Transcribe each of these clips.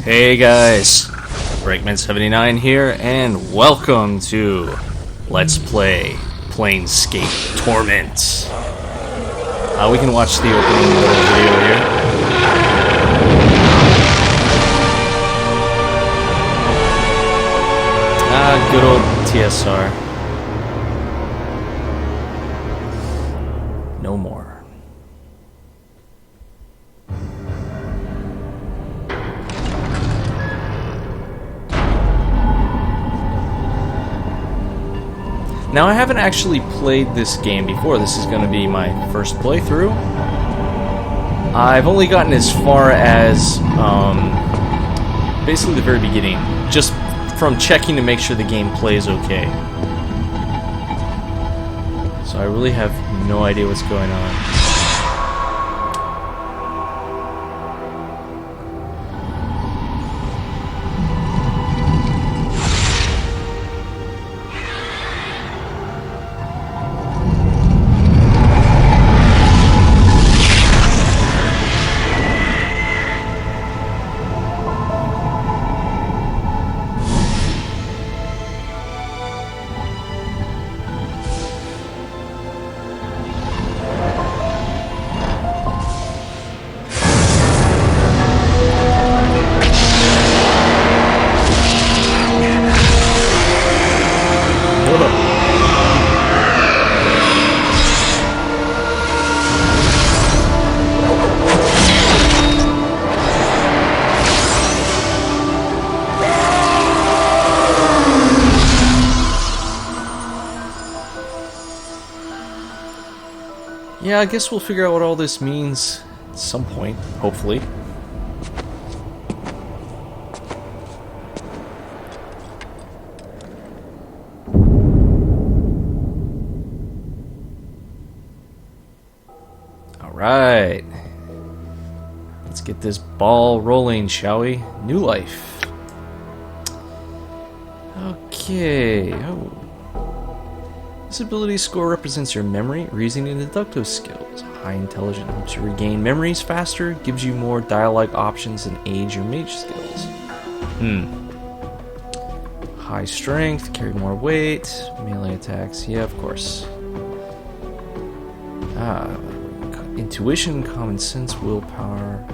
Hey guys, Breakman79 here, and welcome to Let's Play Planescape Torment. We can watch the opening little video here. Good old TSR. No more. Now, I haven't actually played this game before. This is going to be my first playthrough. I've only gotten as far as basically the very beginning, just from checking to make sure the game plays okay. So I really have no idea what's going on. Yeah, I guess we'll figure out what all this means at some point, hopefully. Alright. Let's get this ball rolling, shall we? New life. Okay. Oh. This ability score represents your memory, reasoning, and deductive skills. High intelligence helps you regain memories faster, gives you more dialogue options, and aids your mage skills. High strength, carry more weight, melee attacks, yeah, of course. Intuition, common sense, willpower.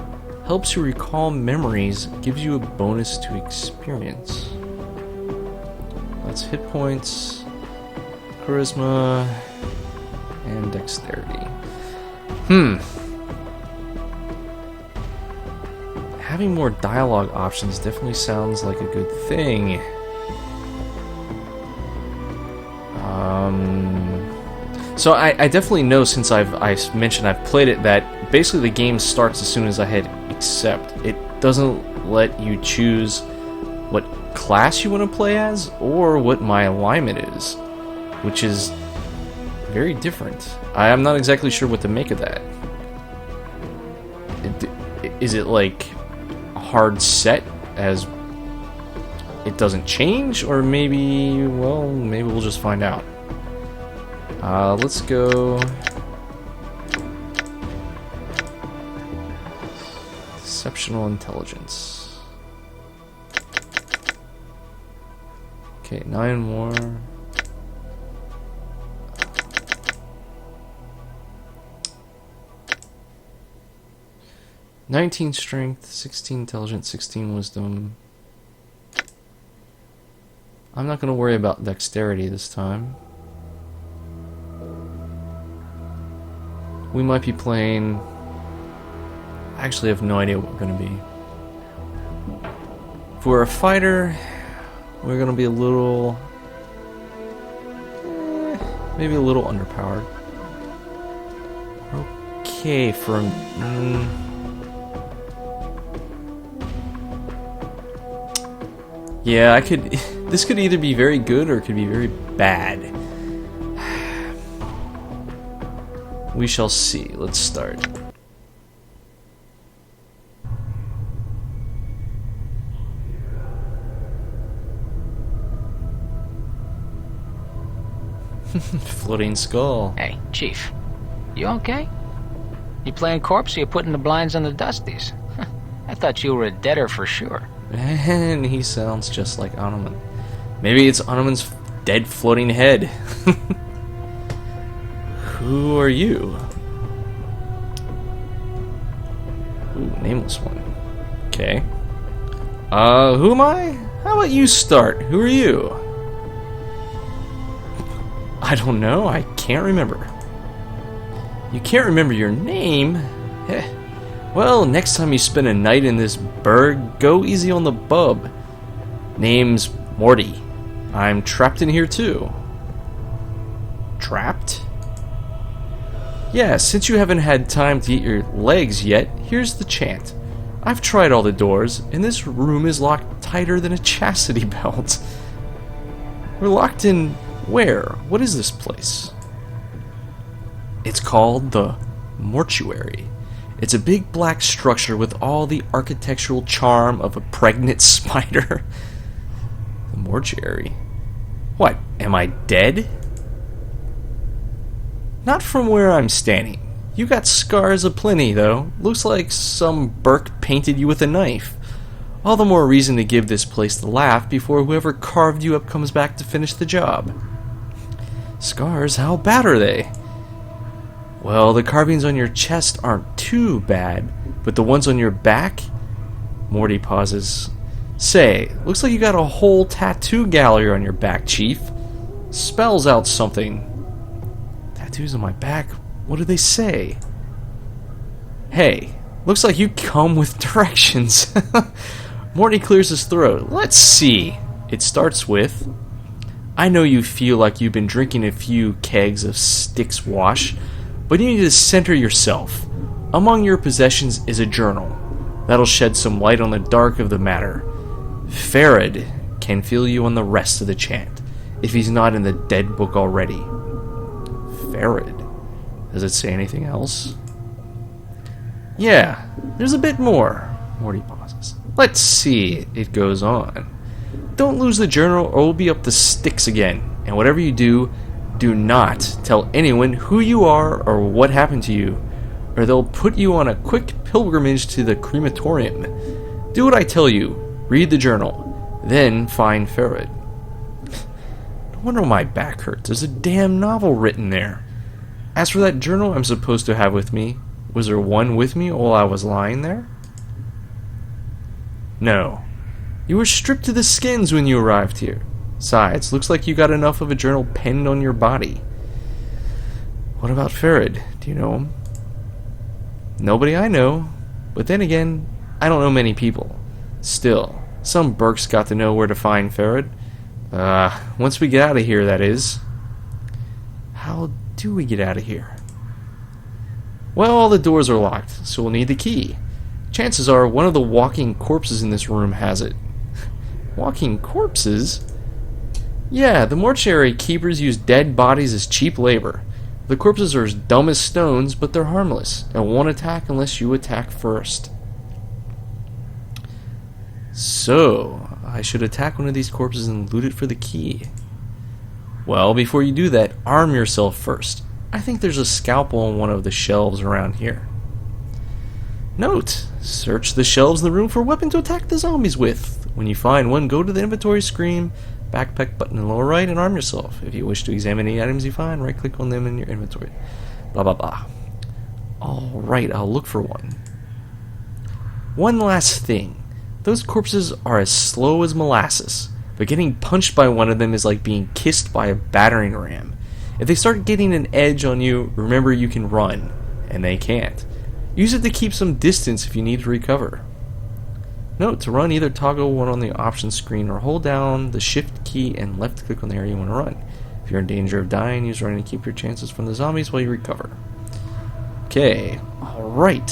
Helps you recall memories, gives you a bonus to experience. That's hit points. Charisma and dexterity. Having more dialogue options definitely sounds like a good thing. So I definitely know, since I mentioned I've played it, that basically the game starts as soon as I hit accept. It doesn't let you choose what class you want to play as or what my alignment is, which is very different. I am not exactly sure what to make of that. Is it like a hard set as it doesn't change? Or maybe, well, maybe we'll just find out. Let's go... Exceptional intelligence. Okay, 9 more. 19 strength, 16 intelligence, 16 wisdom. I'm not going to worry about dexterity this time. We might be playing... I actually have no idea what we're going to be. If we're a fighter, we're going to be a little... maybe a little underpowered. Okay, for... yeah, I could... this could either be very good or it could be very bad. We shall see. Let's start. Floating skull. Hey, Chief. You okay? You playing corpse or you putting the blinds on the dusties? I thought you were a deader for sure. And he sounds just like Anoman. Maybe it's Anoman's dead floating head. Who are you? Ooh, nameless one. Okay. Who am I? How about you start? Who are you? I don't know. I can't remember. You can't remember your name? Heh. Well, next time you spend a night in this burg, go easy on the bub. Name's Morty. I'm trapped in here too. Trapped? Yeah, since you haven't had time to eat your legs yet, here's the chant. I've tried all the doors, and this room is locked tighter than a chastity belt. We're locked in where? What is this place? It's called the mortuary. It's a big black structure with all the architectural charm of a pregnant spider. The mortuary? What, am I dead? Not from where I'm standing. You got scars aplenty, though. Looks like some Burke painted you with a knife. All the more reason to give this place the laugh before whoever carved you up comes back to finish the job. Scars? How bad are they? Well, the carvings on your chest aren't too bad, but the ones on your back? Morty pauses. Say, looks like you got a whole tattoo gallery on your back, Chief. Spells out something. Tattoos on my back? What do they say? Hey, looks like you come with directions. Morty clears his throat. Let's see. It starts with, I know you feel like you've been drinking a few kegs of Styx wash, but you need to center yourself. Among your possessions is a journal. That'll shed some light on the dark of the matter. Farad can fill you on the rest of the chant, if he's not in the dead book already. Farad? Does it say anything else? Yeah, there's a bit more. Morty pauses. Let's see, it goes on. Don't lose the journal or we'll be up the sticks again. And whatever you do, do not tell anyone who you are or what happened to you, or they'll put you on a quick pilgrimage to the crematorium. Do what I tell you. Read the journal. Then find Farad. No wonder my back hurts. There's a damn novel written there. As for that journal I'm supposed to have with me, was there one with me while I was lying there? No. You were stripped to the skins when you arrived here. Besides, looks like you got enough of a journal penned on your body. What about Farad? Do you know him? Nobody I know. But then again, I don't know many people. Still, some Burks got to know where to find Farad. Once we get out of here, that is. How do we get out of here? Well, all the doors are locked, so we'll need the key. Chances are one of the walking corpses in this room has it. Walking corpses? Yeah, the mortuary keepers use dead bodies as cheap labor. The corpses are as dumb as stones, but they're harmless, and won't attack unless you attack first. So, I should attack one of these corpses and loot it for the key. Well, before you do that, arm yourself first. I think there's a scalpel on one of the shelves around here. Note, search the shelves in the room for a weapon to attack the zombies with. When you find one, go to the inventory screen, backpack button in the lower right, and arm yourself. If you wish to examine any items you find, right-click on them in your inventory. Blah, blah, blah. Alright, I'll look for one. One last thing. Those corpses are as slow as molasses, but getting punched by one of them is like being kissed by a battering ram. If they start getting an edge on you, remember you can run, and they can't. Use it to keep some distance if you need to recover. Note, to run, either toggle one on the options screen or hold down the shift key and left click on the area you want to run. If you're in danger of dying, use running to keep your chances from the zombies while you recover. Okay, alright.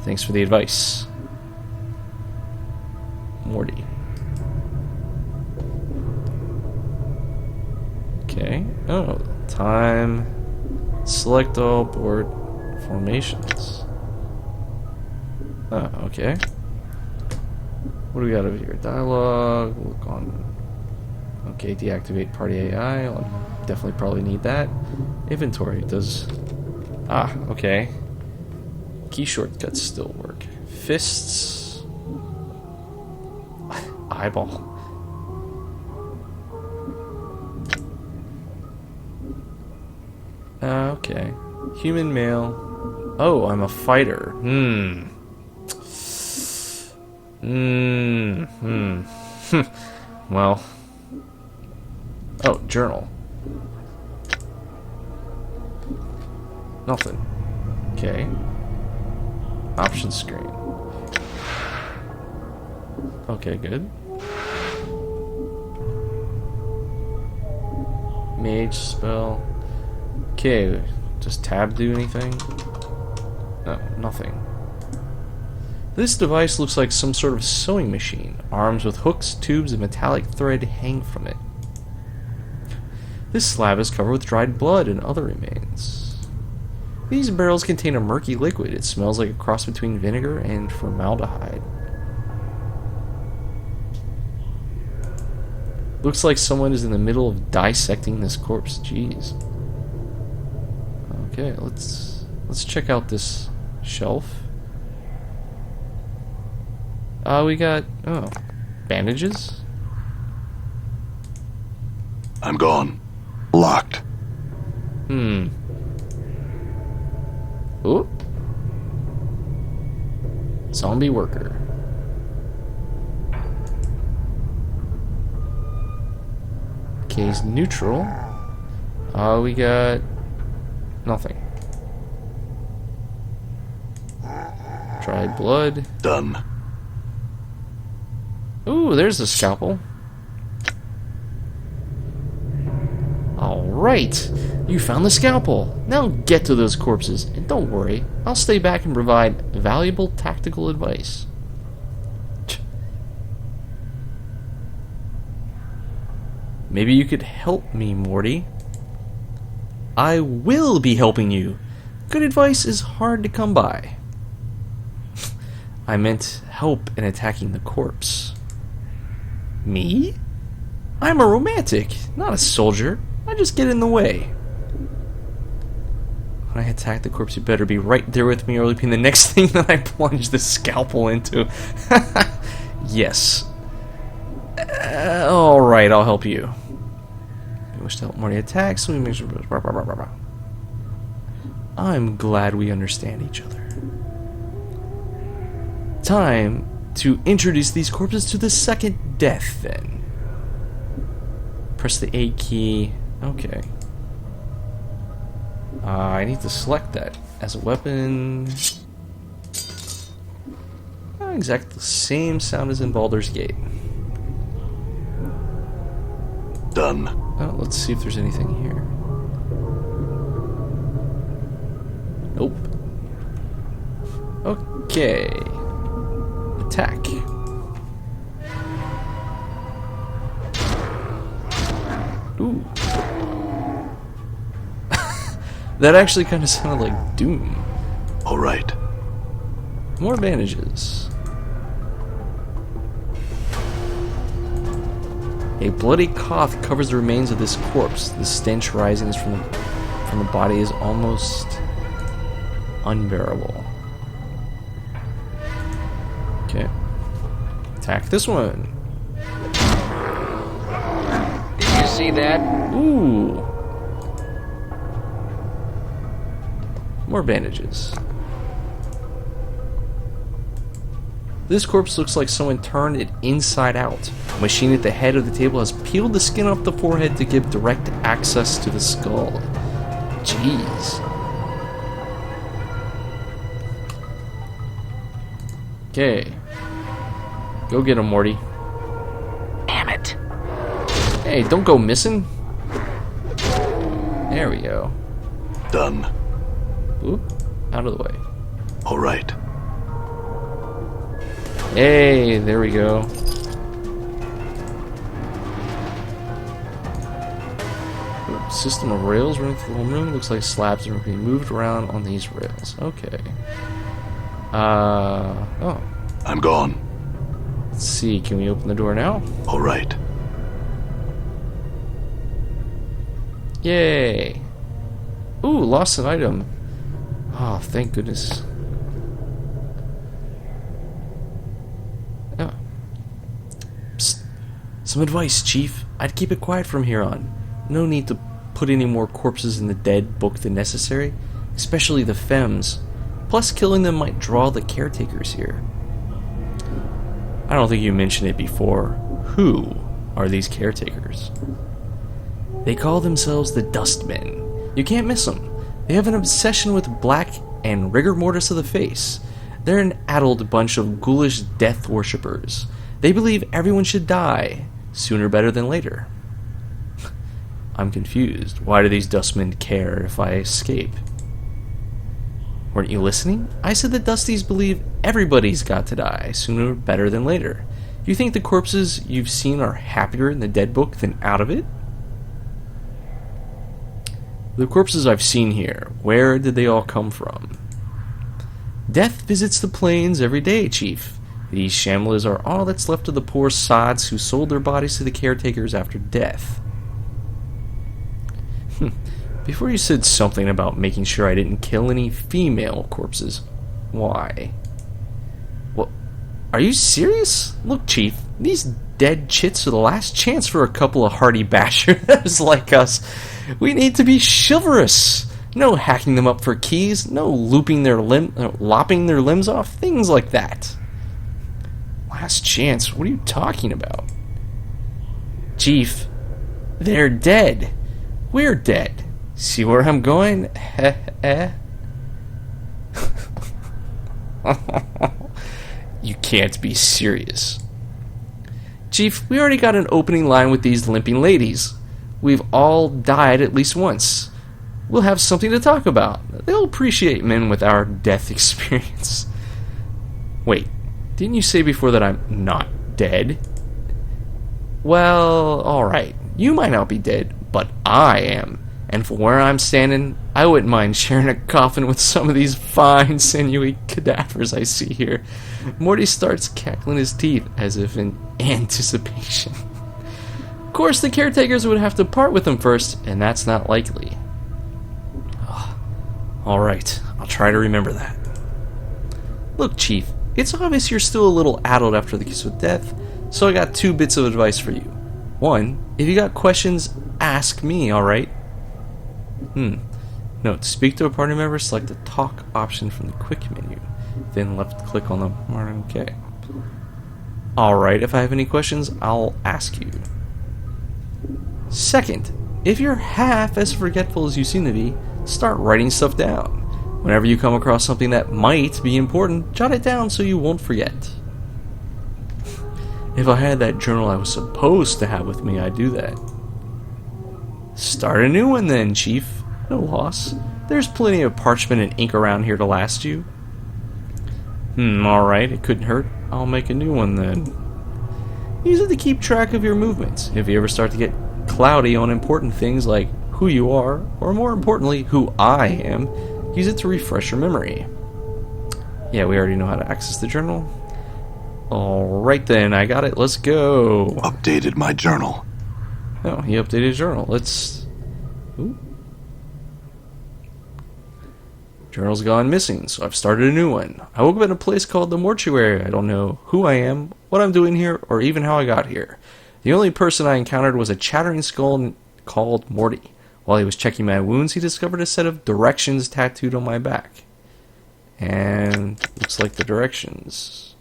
Thanks for the advice. Morty. Okay. Oh, time. Select all board formations. Oh, okay. What do we got over here? Dialog. Look on. Okay, deactivate party AI. I'll definitely probably need that. Inventory does. Ah, okay. Key shortcuts still work. Fists. eyeball. Okay. Human male. Oh, I'm a fighter. Well. Oh, journal. Nothing. Okay. Options screen. Okay, good. Mage spell. Okay, does tab do anything? No, nothing. This device looks like some sort of sewing machine. Arms with hooks, tubes, and metallic thread hang from it. This slab is covered with dried blood and other remains. These barrels contain a murky liquid. It smells like a cross between vinegar and formaldehyde. Looks like someone is in the middle of dissecting this corpse. Jeez. Okay, let's check out this shelf. We got bandages. I'm gone. Locked. Ooh. Zombie worker. Case neutral. We got nothing. Dried blood. Done. Ooh, there's a scalpel. Alright, you found the scalpel. Now get to those corpses, and don't worry, I'll stay back and provide valuable tactical advice. Maybe you could help me, Morty. I will be helping you. Good advice is hard to come by. I meant help in attacking the corpse. Me? I'm a romantic, not a soldier. I just get in the way. When I attack the corpse, you better be right there with me, or it'll be the next thing that I plunge the scalpel into. Yes. Alright, I'll help you. I wish to help Morty attack, so we make sure. I'm glad we understand each other. Time to introduce these corpses to the second death, then. Press the A key. Okay. I need to select that as a weapon. Exactly the same sound as in Baldur's Gate. Done. Oh, let's see if there's anything here. Nope. Okay. Attack. Ooh. That actually kind of sounded like Doom. Alright. More bandages. A bloody cough covers the remains of this corpse. The stench rising from the body is almost unbearable. Okay. Attack this one. Did you see that? Ooh. More bandages. This corpse looks like someone turned it inside out. A machine at the head of the table has peeled the skin off the forehead to give direct access to the skull. Jeez. Okay. Go get him, Morty. Damn it. Hey, don't go missing. There we go. Done. Oop. Out of the way. Alright. Hey, there we go. Ooh, system of rails running through the whole room. Looks like slabs are being moved around on these rails. Okay. Oh. I'm gone. Let's see, can we open the door now? Alright. Yay! Ooh, lost an item. Oh, thank goodness. Oh. Psst. Some advice, Chief. I'd keep it quiet from here on. No need to put any more corpses in the dead book than necessary, especially the femmes. Plus, killing them might draw the caretakers here. I don't think you mentioned it before. Who are these caretakers? They call themselves the Dustmen. You can't miss them. They have an obsession with black and rigor mortis of the face. They're an addled bunch of ghoulish death worshippers. They believe everyone should die, sooner better than later. I'm confused. Why do these Dustmen care if I escape? Weren't you listening? I said the Dusties believe everybody's got to die, sooner better than later. You think the corpses you've seen are happier in the dead book than out of it? The corpses I've seen here, where did they all come from? Death visits the plains every day, Chief. These Shamlas are all that's left of the poor sods who sold their bodies to the caretakers after death. Before you said something about making sure I didn't kill any female corpses. Why? What? Are you serious? Look, Chief, these dead chits are the last chance for a couple of hardy bashers like us. We need to be chivalrous. No hacking them up for keys, no lopping their limbs off, things like that. Last chance? What are you talking about? Chief, they're dead. We're dead. See where I'm going? You can't be serious. Chief, we already got an opening line with these limping ladies. We've all died at least once. We'll have something to talk about. They'll appreciate men with our death experience. Wait, didn't you say before that I'm not dead? Well, alright. You might not be dead, but I am. And from where I'm standing, I wouldn't mind sharing a coffin with some of these fine, sinewy cadavers I see here. Morty starts cackling his teeth as if in anticipation. Of course, the caretakers would have to part with him first, and that's not likely. Alright, I'll try to remember that. Look, Chief, it's obvious you're still a little addled after the kiss with death, so I got 2 bits of advice for you. 1, if you got questions, ask me, alright? No, to speak to a party member, select the talk option from the quick menu. Then left click on the okay. Alright, if I have any questions, I'll ask you. 2nd, if you're half as forgetful as you seem to be, start writing stuff down. Whenever you come across something that might be important, jot it down so you won't forget. If I had that journal I was supposed to have with me, I'd do that. Start a new one then, Chief. No loss. There's plenty of parchment and ink around here to last you. Alright, it couldn't hurt. I'll make a new one then. Use it to keep track of your movements. If you ever start to get cloudy on important things like who you are, or more importantly, who I am, use it to refresh your memory. Yeah, we already know how to access the journal. Alright then, I got it. Let's go. Updated my journal. Oh, he updated his journal. Let's... Ooh. Journal's gone missing, so I've started a new one. I woke up in a place called the mortuary. I don't know who I am, what I'm doing here, or even how I got here. The only person I encountered was a chattering skull called Morty. While he was checking my wounds, he discovered a set of directions tattooed on my back. And looks like the directions.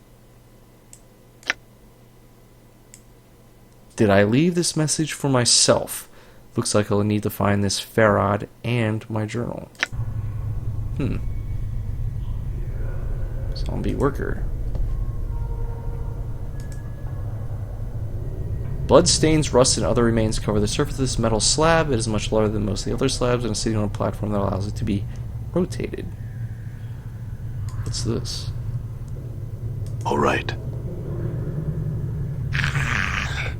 Did I leave this message for myself? Looks like I'll need to find this Farad and my journal. Zombie worker. Bloodstains, rust, and other remains cover the surface of this metal slab. It is much larger than most of the other slabs and is sitting on a platform that allows it to be rotated. What's this? Alright.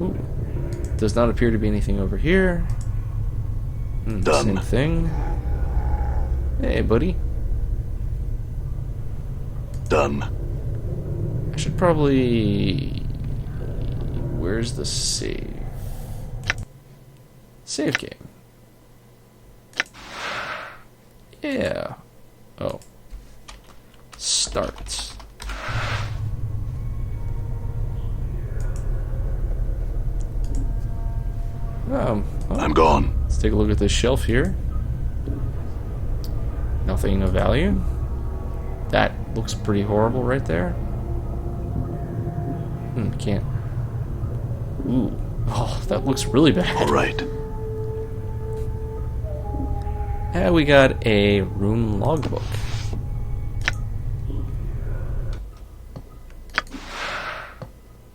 Ooh. Does not appear to be anything over here. Done. Same thing. Hey, buddy. Done. I should probably... Where's the save? Save game. Yeah. Oh. Start. Oh, I'm gone. let's take a look at this shelf here. Nothing of value. That looks pretty horrible right there. Can't. Ooh. Oh, that looks really bad. All right. And we got a room logbook.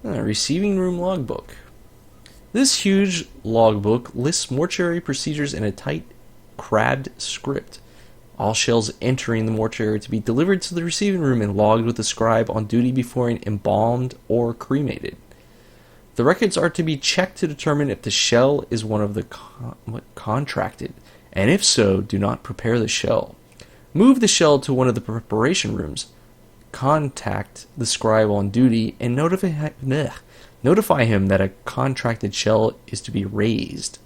Receiving room logbook. This huge logbook lists mortuary procedures in a tight, crabbed script. All shells entering the mortuary to be delivered to the receiving room and logged with the scribe on duty before embalmed or cremated. The records are to be checked to determine if the shell is one of the contracted, and if so, do not prepare the shell. Move the shell to one of the preparation rooms. Contact the scribe on duty and notify him that a contracted shell is to be raised.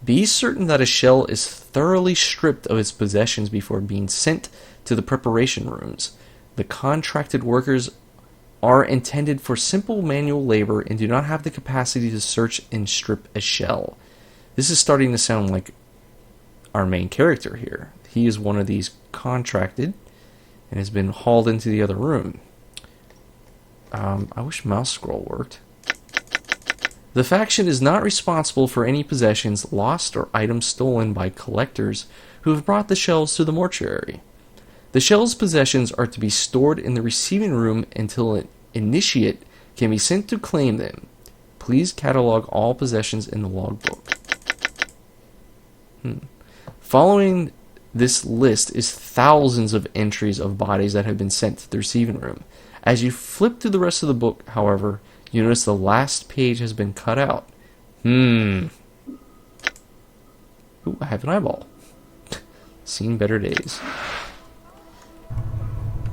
Be certain that a shell is thoroughly stripped of its possessions before being sent to the preparation rooms. The contracted workers are intended for simple manual labor and do not have the capacity to search and strip a shell. This is starting to sound like our main character here. He is one of these contracted and has been hauled into the other room. I wish mouse scroll worked. The faction is not responsible for any possessions lost or items stolen by collectors who have brought the shells to the mortuary. The shell's possessions are to be stored in the receiving room until an initiate can be sent to claim them. Please catalog all possessions in the logbook. Following this list is thousands of entries of bodies that have been sent to the receiving room. As you flip through the rest of the book, however, you notice the last page has been cut out. Ooh, I have an eyeball. Seen better days.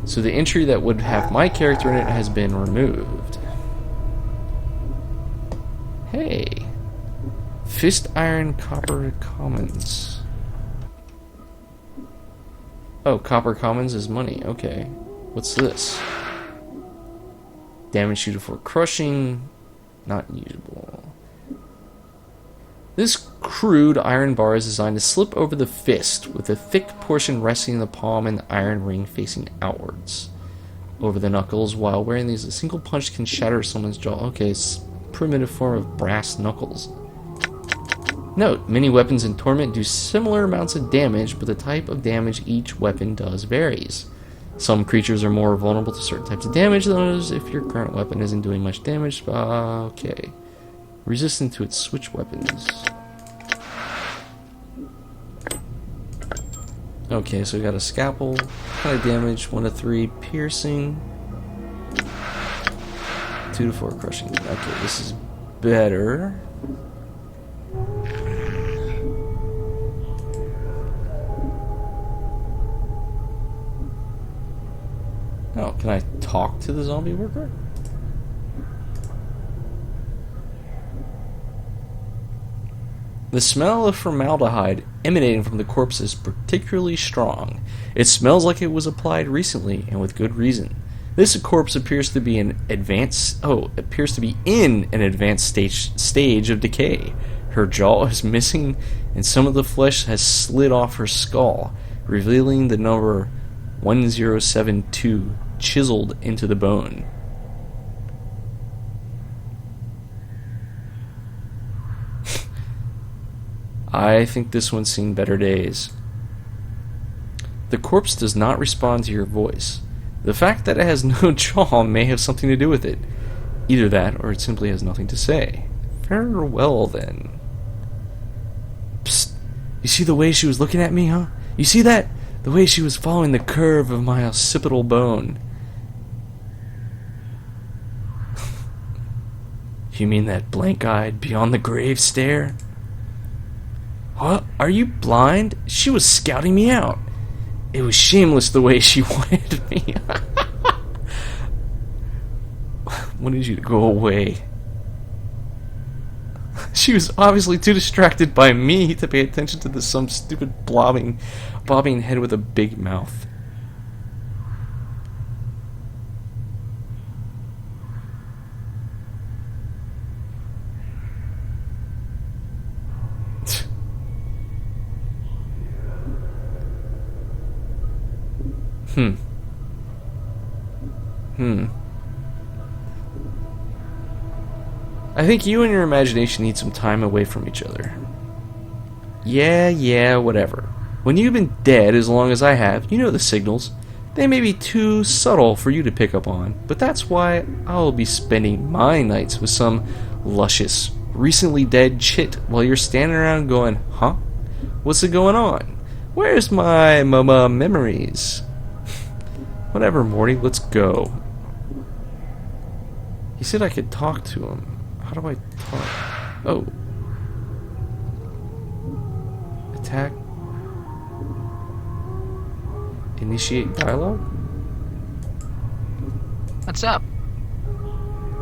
So the entry that would have my character in it has been removed. Hey. Fist Iron Copper Commons. Oh, Copper Commons is money. Okay. What's this? Damage suited for crushing. Not usable. This crude iron bar is designed to slip over the fist, with a thick portion resting in the palm and the iron ring facing outwards. Over the knuckles, while wearing these, a single punch can shatter someone's jaw. Okay, it's a primitive form of brass knuckles. Note, many weapons in Torment do similar amounts of damage, but the type of damage each weapon does varies. Some creatures are more vulnerable to certain types of damage than others if your current weapon isn't doing much damage. Okay. Resistant to its switch weapons. Okay, so we got a scalpel. Kind of damage, 1 to 3 piercing. 2 to 4 crushing. Okay, this is better. Oh, can I talk to the zombie worker? The smell of formaldehyde emanating from the corpse is particularly strong. It smells like it was applied recently, and with good reason. This corpse appears to be in an advanced stage of decay. Her jaw is missing, and some of the flesh has slid off her skull, revealing the number 1072 chiseled into the bone. I think this one's seen better days. The corpse does not respond to your voice. The fact that it has no jaw may have something to do with it. Either that, or it simply has nothing to say. Farewell, then. Psst. You see the way she was looking at me, huh? You see that? The way she was following the curve of my occipital bone. You mean that blank-eyed, beyond-the-grave stare? What? Are you blind? She was scouting me out. It was shameless the way she wanted me. Wanted you to go away. She was obviously too distracted by me to pay attention to some stupid bobbing head with a big mouth. Hmm. Hmm. I think you and your imagination need some time away from each other. Yeah, whatever. When you've been dead as long as I have, you know the signals. They may be too subtle for you to pick up on, but that's why I'll be spending my nights with some luscious, recently dead chit while you're standing around going, huh? What's it going on? Where's my memories? Whatever, Morty, let's go. He said I could talk to him. How do I talk? Oh. Attack. Initiate dialogue? What's up?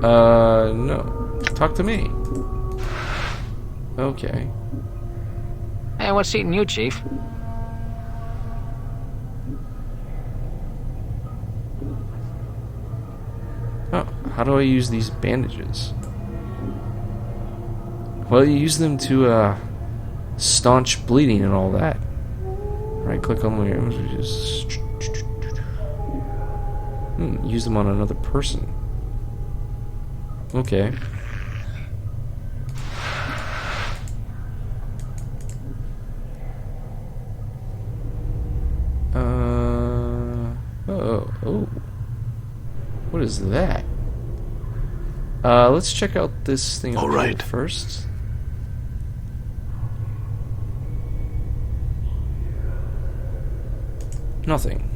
No. Talk to me. Okay. Hey, what's eating you, Chief? Oh, how do I use these bandages? Well, you use them to, staunch bleeding and all that. Right click on the just use them on another person. Okay. Oh. What is that? Let's check out this thing All over here right. first. Nothing.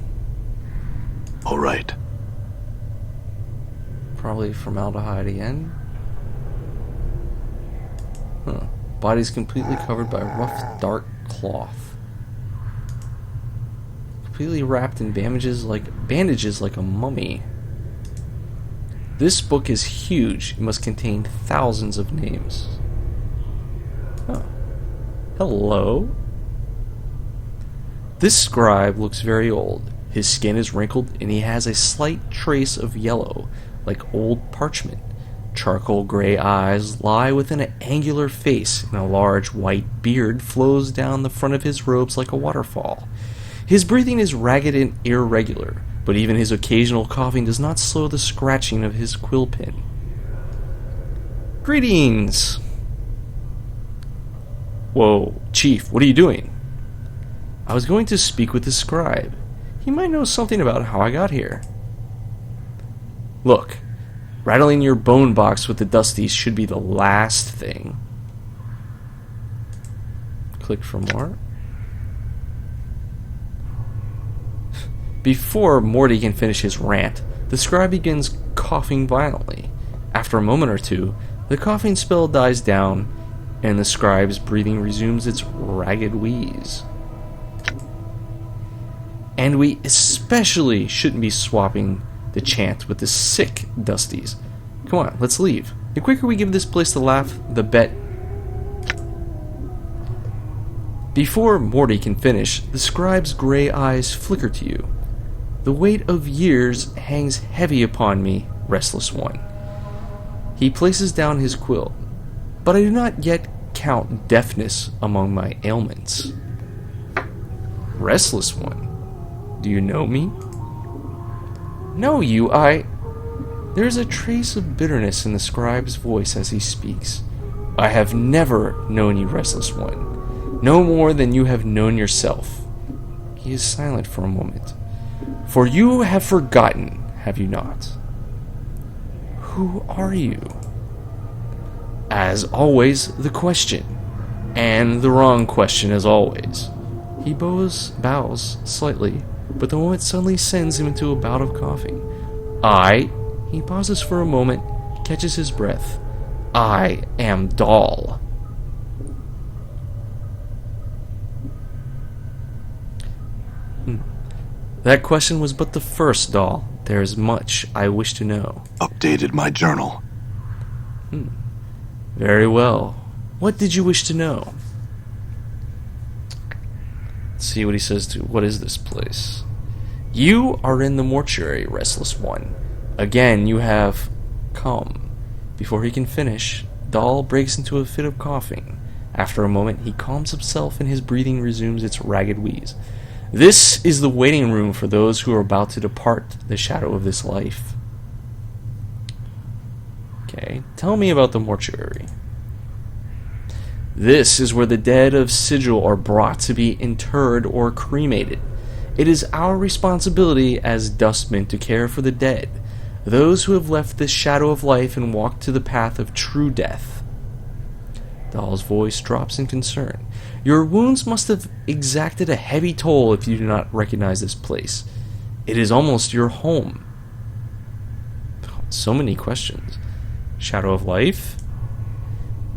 All right. Probably formaldehyde again. Huh. Body's completely covered by rough, dark cloth. Completely wrapped in bandages like a mummy. This book is huge. It must contain thousands of names. Oh. Hello. This scribe looks very old. His skin is wrinkled and he has a slight trace of yellow, like old parchment. Charcoal gray eyes lie within an angular face, and a large white beard flows down the front of his robes like a waterfall. His breathing is ragged and irregular, but even his occasional coughing does not slow the scratching of his quill pen. Greetings! Whoa, Chief, what are you doing? I was going to speak with the scribe. He might know something about how I got here. Look, rattling your bone box with the dusties should be the last thing. Click for more. Before Morty can finish his rant, the scribe begins coughing violently. After a moment or two, the coughing spell dies down, and the scribe's breathing resumes its ragged wheeze. And we especially shouldn't be swapping the chant with the sick dusties. Come on, let's leave. The quicker we give this place the laugh, the bet. Before Morty can finish, the scribe's gray eyes flicker to you. The weight of years hangs heavy upon me, restless one. He places down his quill, but I do not yet count deafness among my ailments. Restless one, do you know me? No, There is a trace of bitterness in the scribe's voice as he speaks. I have never known you, restless one. No more than you have known yourself. He is silent for a moment. For you have forgotten, have you not? Who are you? As always, the question. And the wrong question as always. He bows slightly, but the moment suddenly sends him into a bout of coughing. He pauses for a moment, catches his breath. I am Doll. That question was but the first, Doll. There is much I wish to know. Updated my journal. Very well. What did you wish to know? Let's see what he says to. What is this place? You are in the mortuary, restless one. Again, you have come. Before he can finish, Doll breaks into a fit of coughing. After a moment, he calms himself and his breathing resumes its ragged wheeze. This is the waiting room for those who are about to depart the shadow of this life. Okay, tell me about the mortuary. This is where the dead of Sigil are brought to be interred or cremated. It is our responsibility as dustmen to care for the dead, those who have left this shadow of life and walked to the path of true death. Dahl's voice drops in concern. Your wounds must have exacted a heavy toll if you do not recognize this place. It is almost your home. So many questions. Shadow of life?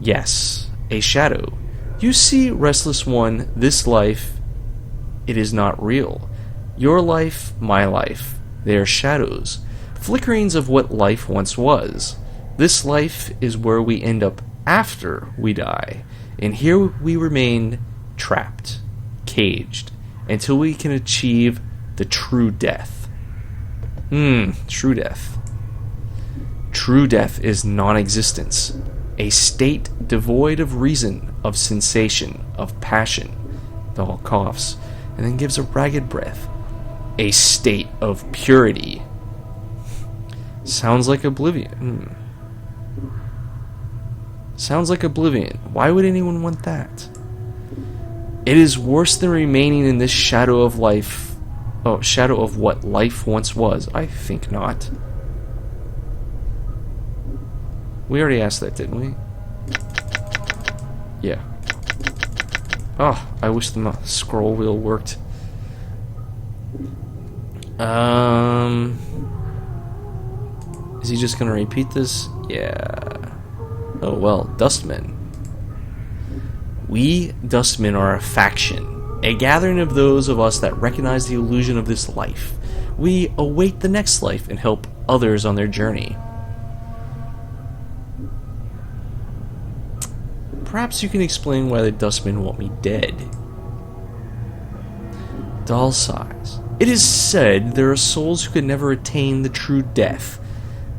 Yes, a shadow. You see, Restless One, this life, it is not real. Your life, my life, they are shadows, flickerings of what life once was. This life is where we end up after we die, and here we remain trapped, caged, until we can achieve the true death. True death. True death is non-existence, a state devoid of reason, of sensation, of passion. Dahl coughs, and then gives a ragged breath. A state of purity. Sounds like oblivion. Sounds like oblivion. Why would anyone want that? It is worse than remaining in this shadow of life. Oh, shadow of what life once was. I think not. We already asked that, didn't we? Yeah. Oh, I wish the scroll wheel worked. Is he just gonna repeat this? Yeah. Oh well, Dustmen. We Dustmen are a faction, a gathering of those of us that recognize the illusion of this life. We await the next life and help others on their journey. Perhaps you can explain why the Dustmen want me dead. Dahl sighs. It is said there are souls who can never attain the true death.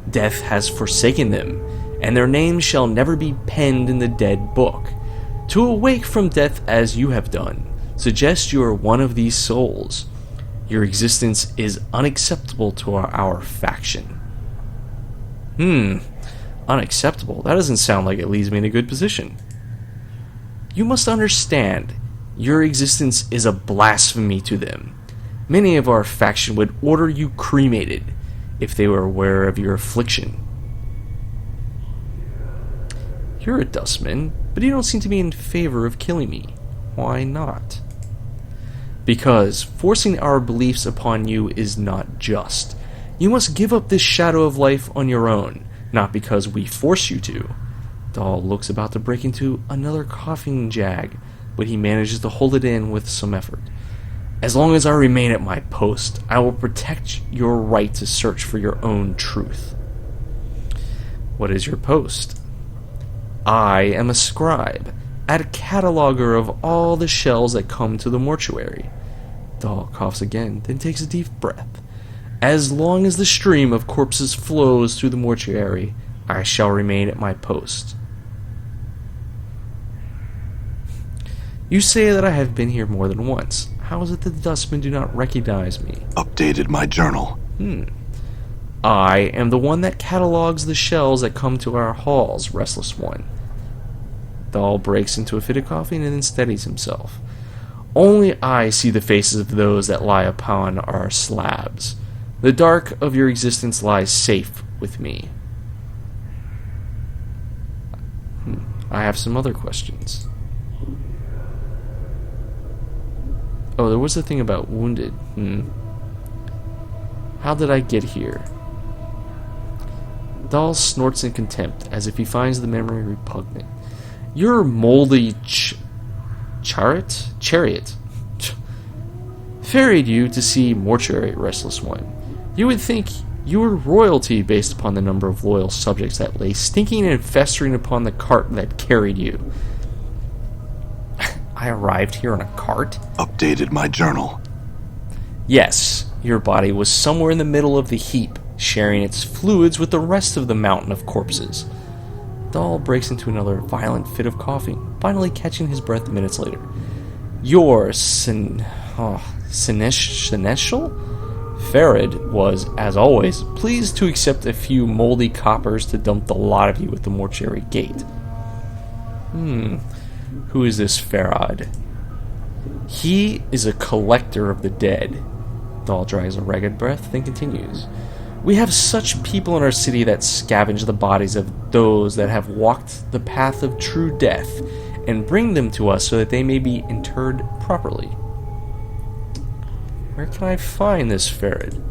Death has forsaken them, and their names shall never be penned in the dead book. To awake from death as you have done, suggest you are one of these souls. Your existence is unacceptable to our faction. Unacceptable? That doesn't sound like it leaves me in a good position. You must understand, your existence is a blasphemy to them. Many of our faction would order you cremated if they were aware of your affliction. You're a Dustman, but you don't seem to be in favor of killing me. Why not? Because forcing our beliefs upon you is not just. You must give up this shadow of life on your own, not because we force you to. Dahl looks about to break into another coughing jag, but he manages to hold it in with some effort. As long as I remain at my post, I will protect your right to search for your own truth. What is your post? I am a scribe, a cataloger of all the shells that come to the mortuary. Dahl coughs again, then takes a deep breath. As long as the stream of corpses flows through the mortuary, I shall remain at my post. You say that I have been here more than once. How is it that the Dustmen do not recognize me? Updated my journal. I am the one that catalogs the shells that come to our halls, Restless One. Dahl breaks into a fit of coughing and then steadies himself. Only I see the faces of those that lie upon our slabs. The dark of your existence lies safe with me. I have some other questions. Oh, there was a thing about wounded. How did I get here? Dahl snorts in contempt, as if he finds the memory repugnant. Your moldy chariot ferried you to see mortuary, Restless One. You would think you were royalty based upon the number of loyal subjects that lay stinking and festering upon the cart that carried you. I arrived here on a cart? Updated my journal. Yes, your body was somewhere in the middle of the heap, sharing its fluids with the rest of the mountain of corpses. Dahl breaks into another violent fit of coughing, finally catching his breath minutes later. Your Seneschal? Farad was, as always, pleased to accept a few moldy coppers to dump the lot of you at the mortuary gate. Who is this Farad? He is a collector of the dead. Dahl drags a ragged breath, then continues. We have such people in our city that scavenge the bodies of those that have walked the path of true death and bring them to us so that they may be interred properly. Where can I find this Farad?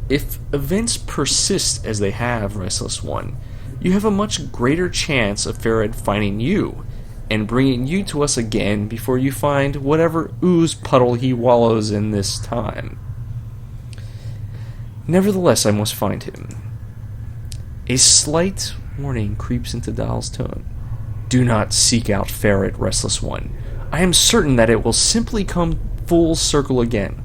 If events persist as they have, Restless One, you have a much greater chance of Farad finding you and bringing you to us again before you find whatever ooze puddle he wallows in this time. Nevertheless, I must find him. A slight warning creeps into Dahl's tone. Do not seek out Farad, Restless One. I am certain that it will simply come full circle again,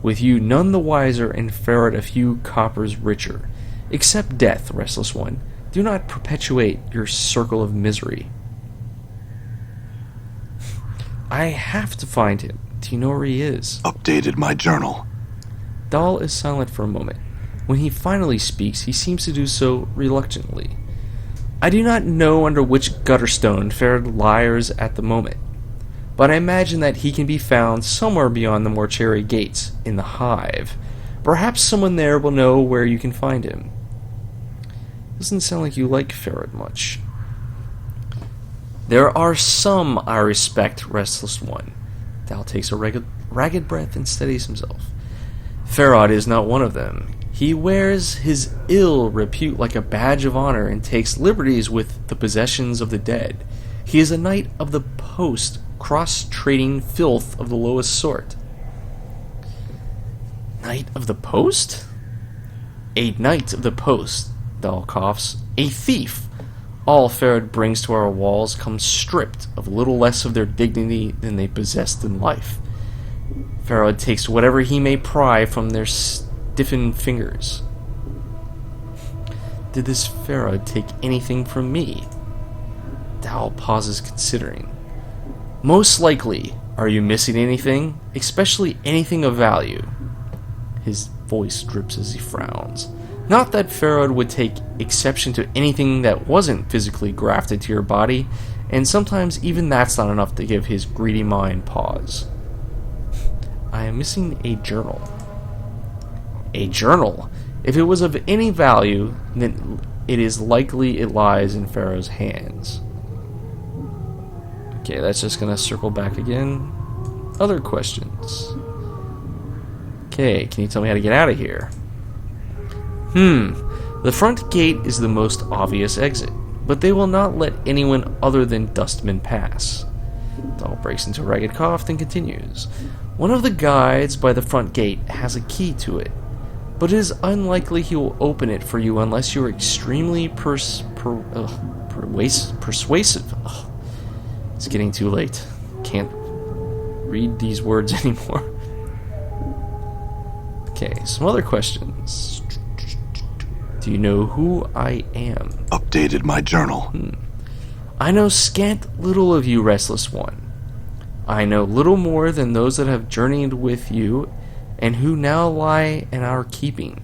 with you none the wiser and Farad a few coppers richer. Accept death, Restless One. Do not perpetuate your circle of misery. I have to find him. Do you know where he is? Updated my journal. Dahl is silent for a moment. When he finally speaks, he seems to do so reluctantly. I do not know under which gutterstone Farad lies at the moment, but I imagine that he can be found somewhere beyond the mortuary gates, in the hive. Perhaps someone there will know where you can find him. Doesn't sound like you like Farad much. There are some I respect, Restless One. Dahl takes a ragged breath and steadies himself. Farad is not one of them. He wears his ill repute like a badge of honor and takes liberties with the possessions of the dead. He is a knight of the post, cross-trading filth of the lowest sort. Knight of the post? A knight of the post, Dahl coughs. A thief. All Farad brings to our walls comes stripped of little less of their dignity than they possessed in life. Farad takes whatever he may pry from their stiffened fingers. Did this Farad take anything from me? Dahl pauses, considering. Most likely. Are you missing anything? Especially anything of value? His voice drips as he frowns. Not that Farad would take exception to anything that wasn't physically grafted to your body, and sometimes even that's not enough to give his greedy mind pause. I am missing a journal. A journal? If it was of any value, then it is likely it lies in Pharaoh's hands. Okay, that's just gonna circle back again. Other questions. Okay, can you tell me how to get out of here? The front gate is the most obvious exit, but they will not let anyone other than dustmen pass. Dahl breaks into a ragged cough, then continues. One of the guides by the front gate has a key to it, but it is unlikely he will open it for you unless you are extremely persuasive. Ugh. It's getting too late. Can't read these words anymore. Okay, some other questions. Do you know who I am? Updated my journal. I know scant little of you, Restless One. I know little more than those that have journeyed with you, and who now lie in our keeping.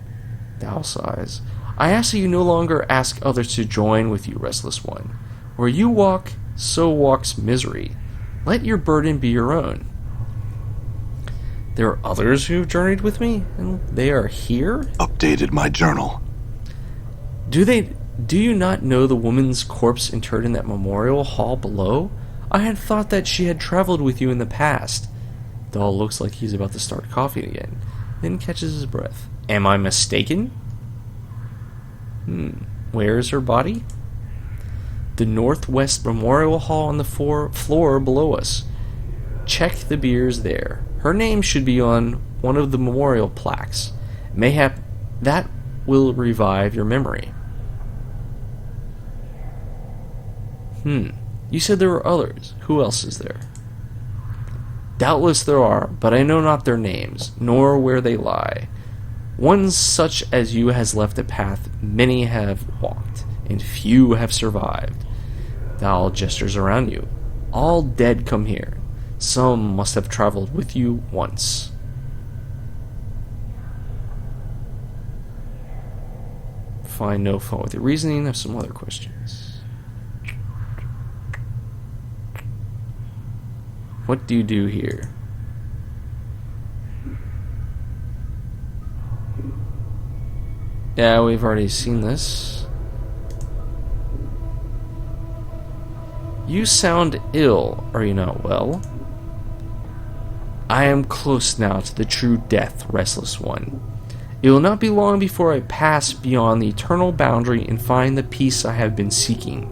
Dahl sighs. I ask that you no longer ask others to join with you, Restless One. Where you walk, so walks misery. Let your burden be your own. There are others who have journeyed with me, and they are here? Updated my journal. Do you not know the woman's corpse interred in that memorial hall below? I had thought that she had traveled with you in the past. Dahl looks like he's about to start coughing again, then catches his breath. Am I mistaken? Where is her body? The Northwest Memorial Hall on the floor below us. Check the biers there. Her name should be on one of the memorial plaques. Mayhap that will revive your memory. You said there were others. Who else is there? Doubtless there are, but I know not their names, nor where they lie. One such as you has left a path many have walked, and few have survived. Dahl gestures around you. All dead come here. Some must have traveled with you once. Find no fault with your reasoning. I have some other questions. What do you do here? Yeah, we've already seen this. You sound ill. Are you not well? I am close now to the true death, Restless One. It will not be long before I pass beyond the eternal boundary and find the peace I have been seeking.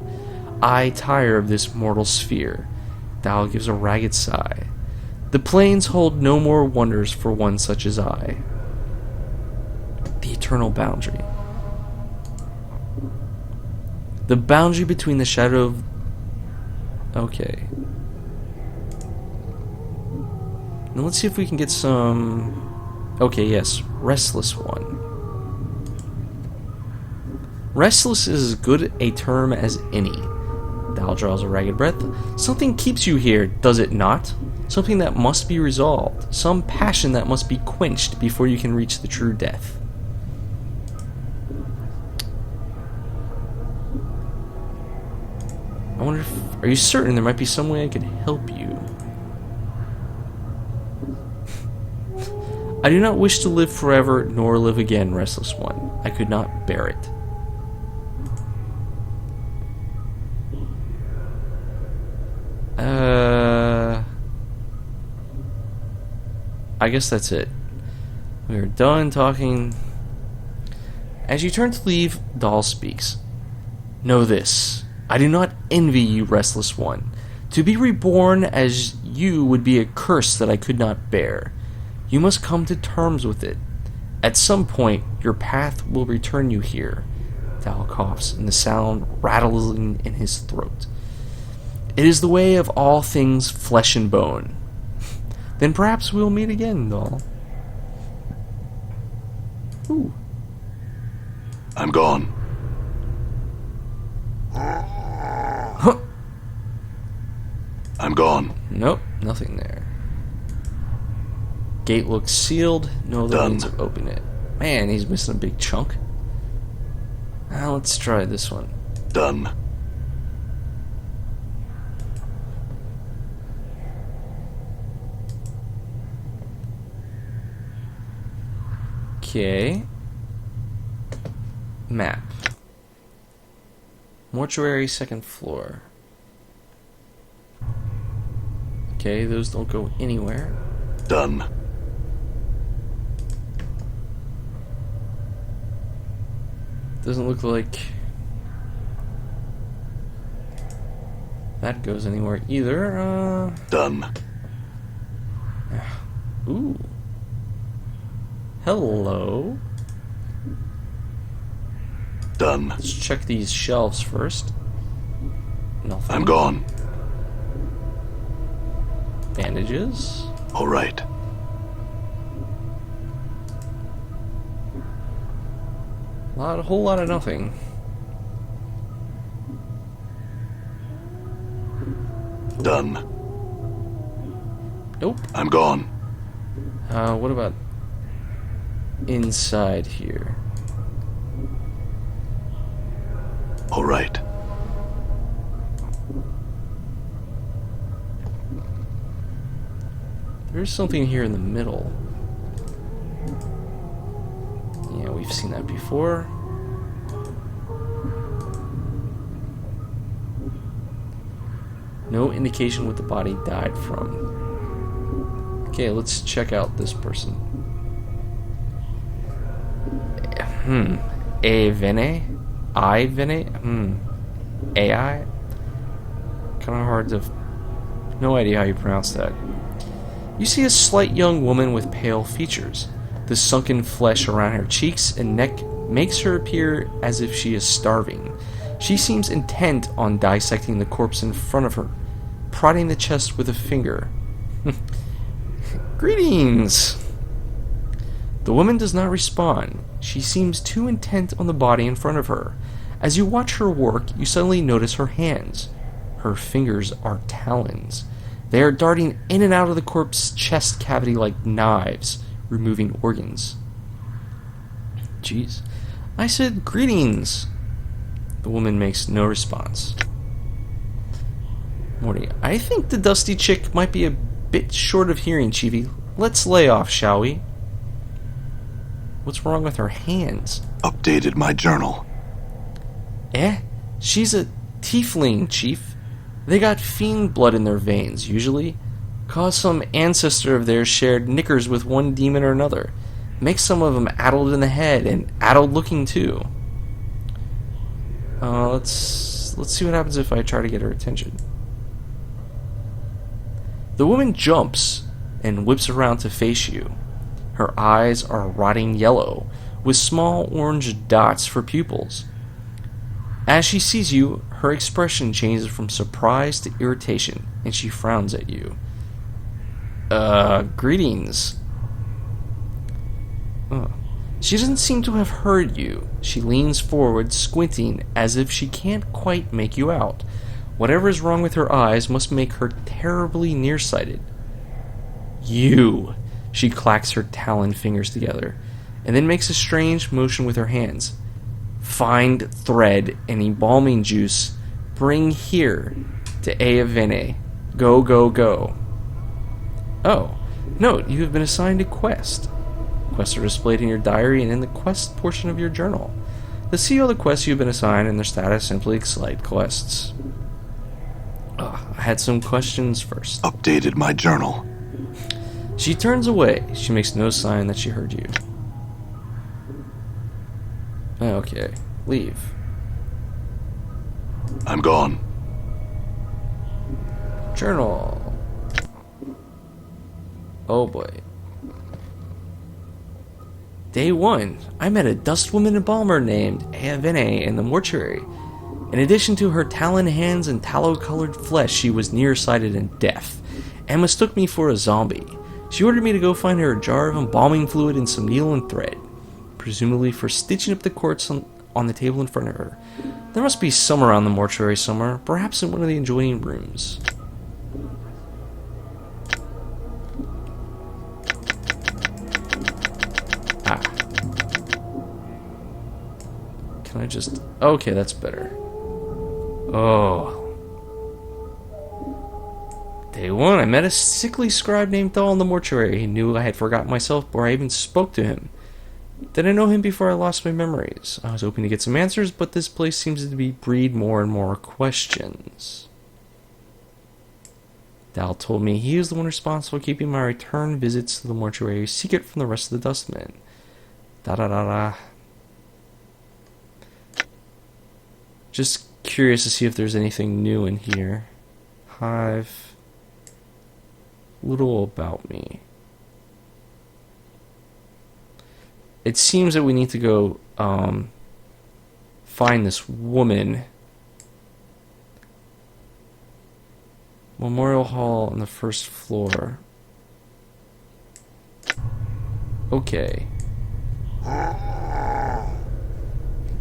I tire of this mortal sphere. Thou gives a ragged sigh. The plains hold no more wonders for one such as I. The eternal boundary. The boundary between the shadow of... Okay. Now let's see if we can get some... Okay, yes. Restless One. Restless is as good a term as any. Thou draws a ragged breath. Something keeps you here, does it not? Something that must be resolved. Some passion that must be quenched before you can reach the true death. I wonder if... Are you certain there might be some way I could help you? I do not wish to live forever, nor live again, Restless One. I could not bear it. I guess that's it. We are done talking. As you turn to leave, Dahl speaks. Know this. I do not envy you, Restless One. To be reborn as you would be a curse that I could not bear. You must come to terms with it. At some point, your path will return you here. Thal coughs, and the sound rattling in his throat. It is the way of all things flesh and bone. Then perhaps we'll meet again, Dahl. Ooh. I'm gone. Huh. I'm gone. Nope, nothing there. Gate looks sealed. No other means of opening it. Man, he's missing a big chunk. Now let's try this one. Done. Okay. Map. Mortuary, second floor. Okay, those don't go anywhere. Done. Doesn't look like that goes anywhere either. Done. Ooh. Hello. Done. Let's check these shelves first. Nothing. I'm gone. Bandages. All right. A whole lot of nothing. Done. Nope. I'm gone. What about inside here? All right. There's something here in the middle. Yeah, we've seen that before. No indication what the body died from. Okay, let's check out this person. Avena? Avena? AI? Kind of hard to... No idea how you pronounce that. You see a slight young woman with pale features. The sunken flesh around her cheeks and neck makes her appear as if she is starving. She seems intent on dissecting the corpse in front of her, prodding the chest with a finger. Greetings! The woman does not respond. She seems too intent on the body in front of her. As you watch her work, you suddenly notice her hands. Her fingers are talons. They are darting in and out of the corpse's chest cavity like knives, removing organs. Jeez. I said, "Greetings." The woman makes no response. Morty, I think the dusty chick might be a bit short of hearing, Chiefy. Let's lay off, shall we? What's wrong with her hands? Updated my journal. She's a tiefling, Chief. They got fiend blood in their veins, usually. Cause some ancestor of theirs shared knickers with one demon or another. Makes some of them addled in the head, and addled looking too. Let's see what happens if I try to get her attention. The woman jumps and whips around to face you. Her eyes are rotting yellow, with small orange dots for pupils. As she sees you, her expression changes from surprise to irritation, and she frowns at you. Greetings. She doesn't seem to have heard you. She leans forward, squinting, as if she can't quite make you out. Whatever is wrong with her eyes must make her terribly nearsighted. You! She clacks her taloned fingers together, and then makes a strange motion with her hands. Find thread and embalming juice. Bring here to Avena. Go, go, go. Oh, note, you have been assigned a quest. Quests are displayed in your diary and in the quest portion of your journal. To see all the quests you've been assigned and their status, simply select quests. I had some questions first. Updated my journal. She turns away. She makes no sign that she heard you. Okay, leave. I'm gone. Journal. Oh boy. Day 1. I met a dust woman embalmer named Avena in the mortuary. In addition to her talon hands and tallow-colored flesh, she was nearsighted and deaf, and mistook me for a zombie. She ordered me to go find her a jar of embalming fluid and some needle and thread, presumably for stitching up the corpse on the table in front of her. There must be some around the mortuary somewhere, perhaps in one of the adjoining rooms. Can I just... Okay, that's better. Oh. Day 1, I met a sickly scribe named Thal in the mortuary. He knew I had forgotten myself before I even spoke to him. Did I know him before I lost my memories? I was hoping to get some answers, but this place seems to breed more and more questions. Thal told me he was the one responsible for keeping my return visits to the mortuary secret from the rest of the dustmen. Da-da-da-da. Just curious to see if there's anything new in here. Hive. Little about me. It seems that we need to go find this woman. Memorial Hall on the first floor. Okay.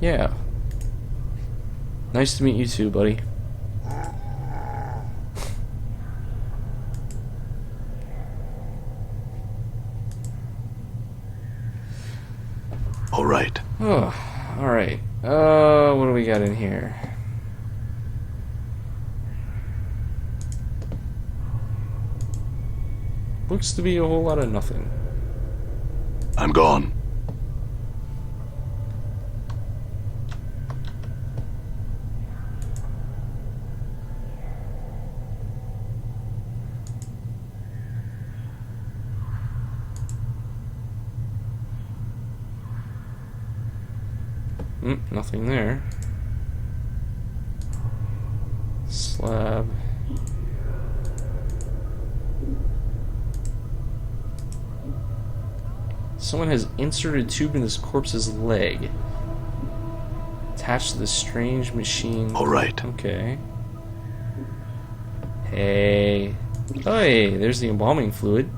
Yeah. Nice to meet you too, buddy. All right. Oh, all right. What do we got in here? Looks to be a whole lot of nothing. I'm gone. Nothing there. Slab. Someone has inserted a tube in this corpse's leg. Attached to this strange machine. All right. Okay. Hey. Oh, hey, there's the embalming fluid.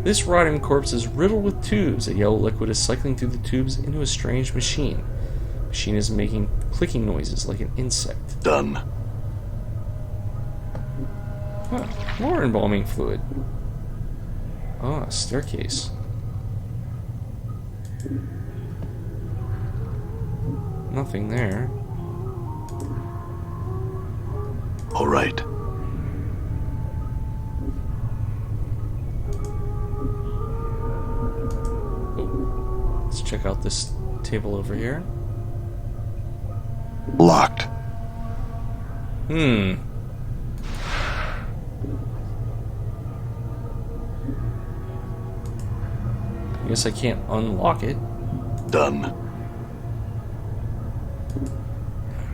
This rotting corpse is riddled with tubes. A yellow liquid is cycling through the tubes into a strange machine. The machine is making clicking noises like an insect. Done. Huh, more embalming fluid. Oh, a staircase. Nothing there. All right. Let's check out this table over here. Locked. I guess I can't unlock it. Done.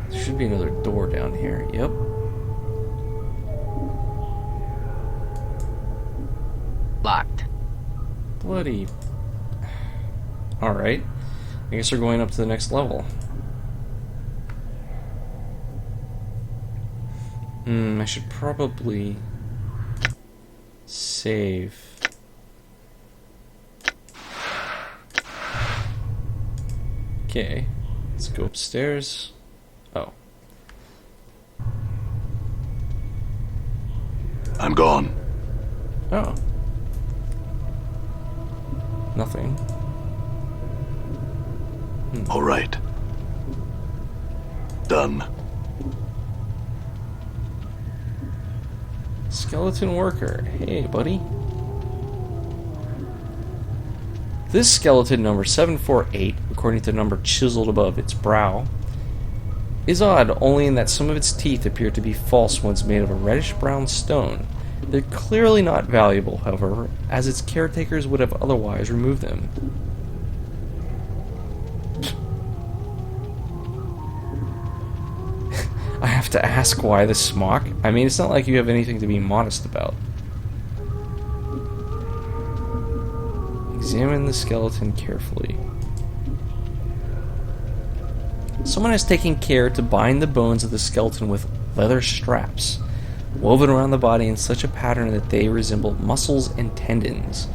There should be another door down here. Yep. Locked. Bloody. Alright. I guess we're going up to the next level. I should probably save. Okay. Let's go upstairs. Oh. I'm gone. Oh. Nothing. All right. Done. Skeleton worker. Hey, buddy. This skeleton, number 748, according to the number chiseled above its brow, is odd only in that some of its teeth appear to be false ones made of a reddish-brown stone. They're clearly not valuable, however, as its caretakers would have otherwise removed them. I have to ask why the smock? I mean, it's not like you have anything to be modest about. Examine the skeleton carefully. Someone has taken care to bind the bones of the skeleton with leather straps, woven around the body in such a pattern that they resemble muscles and tendons.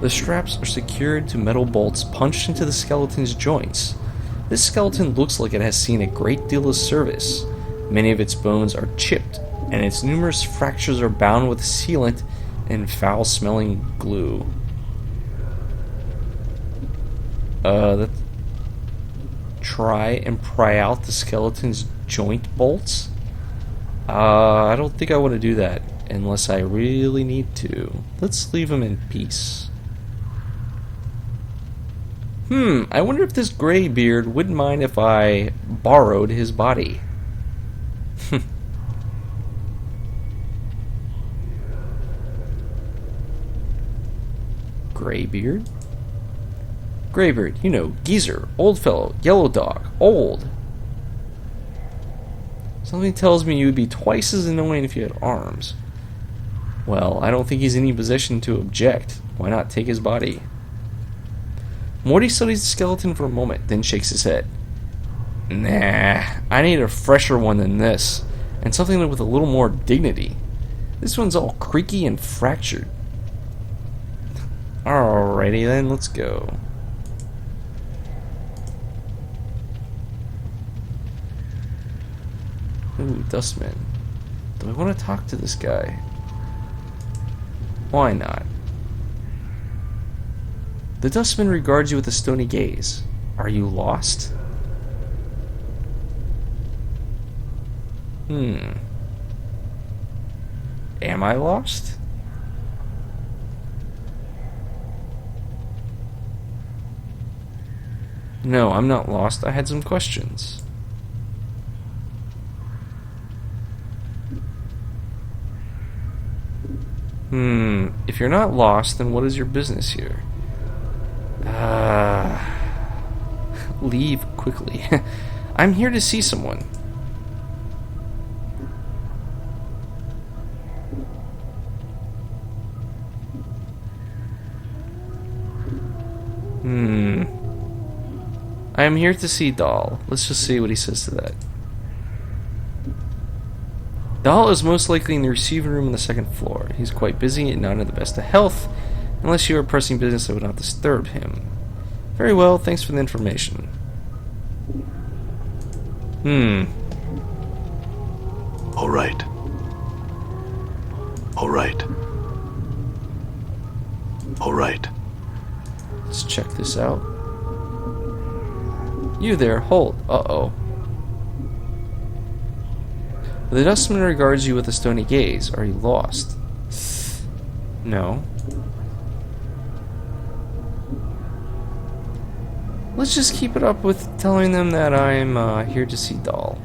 The straps are secured to metal bolts punched into the skeleton's joints. This skeleton looks like it has seen a great deal of service. Many of its bones are chipped, and its numerous fractures are bound with sealant and foul-smelling glue. Try and pry out the skeleton's joint bolts? I don't think I want to do that, unless I really need to. Let's leave him in peace. I wonder if this graybeard wouldn't mind if I borrowed his body. Graybeard? Graybeard, you know, geezer, old fellow, yellow dog, old. Something tells me you would be twice as annoying if you had arms. Well, I don't think he's in any position to object. Why not take his body? Morty studies the skeleton for a moment, then shakes his head. Nah, I need a fresher one than this, and something with a little more dignity. This one's all creaky and fractured. Alrighty then, let's go. Ooh, Dustman. Do I want to talk to this guy? Why not? The Dustman regards you with a stony gaze. Are you lost? Am I lost? No, I'm not lost. I had some questions. If you're not lost, then what is your business here? Leave quickly. I'm here to see someone. I am here to see Dahl. Let's just see what he says to that. Dahl is most likely in the receiving room on the second floor. He's quite busy and not in the best of health. Unless you are pressing business, I would not disturb him. Very well, thanks for the information. All right. All right. All right. Let's check this out. You there, hold. Uh-oh. The dustman regards you with a stony gaze. Are you lost? No. Let's just keep it up with telling them that I'm here to see Doll.